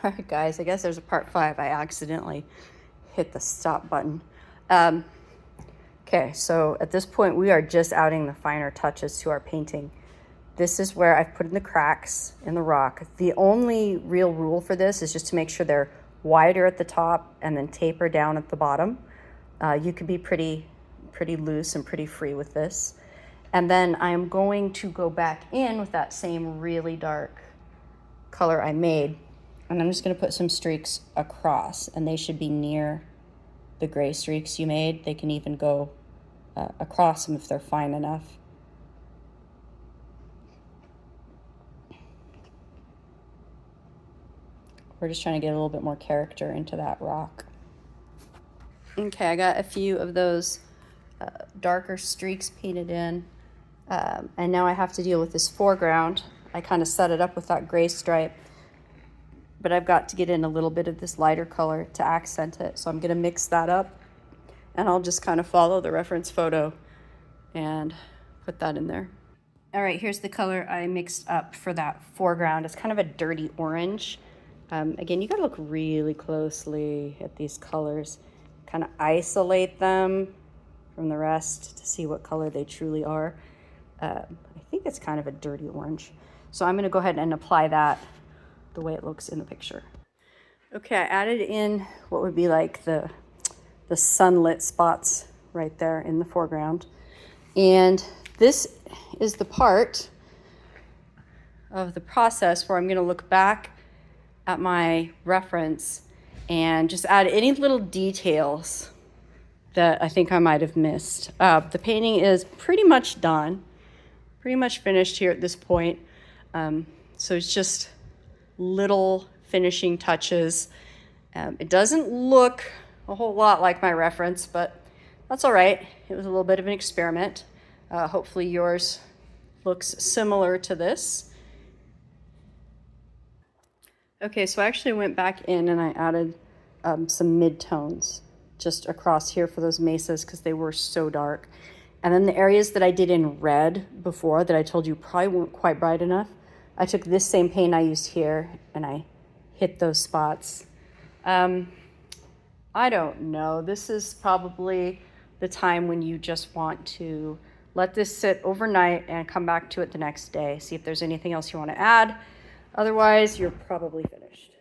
All right, guys, I guess there's a part 5. I accidentally hit the stop button. Okay, so at this point, we are just adding the finer touches to our painting. This is where I've put in the cracks in the rock. The only real rule for this is just to make sure they're wider at the top and then taper down at the bottom. You could be pretty loose and pretty free with this. And then I'm going to go back in with that same really dark color I made. And I'm just gonna put some streaks across, and they should be near the gray streaks you made. They can even go across them if they're fine enough. We're just trying to get a little bit more character into that rock. Okay, I got a few of those darker streaks painted in. And now I have to deal with this foreground. I kind of set it up with that gray stripe, but I've got to get in a little bit of this lighter color to accent it. So I'm gonna mix that up, and I'll just kind of follow the reference photo and put that in there. All right, here's the color I mixed up for that foreground. It's kind of a dirty orange. Again, you gotta look really closely at these colors, kind of isolate them from the rest to see what color they truly are. I think it's kind of a dirty orange. So I'm gonna go ahead and apply that the way it looks in the picture. Okay, I added in what would be like the sunlit spots right there in the foreground. And this is the part of the process where I'm gonna look back at my reference and just add any little details that I think I might have missed. The painting is pretty much done, pretty much finished here at this point. So it's just little finishing touches. It doesn't look a whole lot like my reference, but that's all right. It was a little bit of an experiment. Hopefully yours looks similar to this. Okay, so I actually went back in and I added some mid-tones just across here for those mesas because they were so dark. And then the areas that I did in red before that I told you probably weren't quite bright enough, I took this same paint I used here and I hit those spots. I don't know. This is probably the time when you just want to let this sit overnight and come back to it the next day. See if there's anything else you want to add. Otherwise, you're probably finished.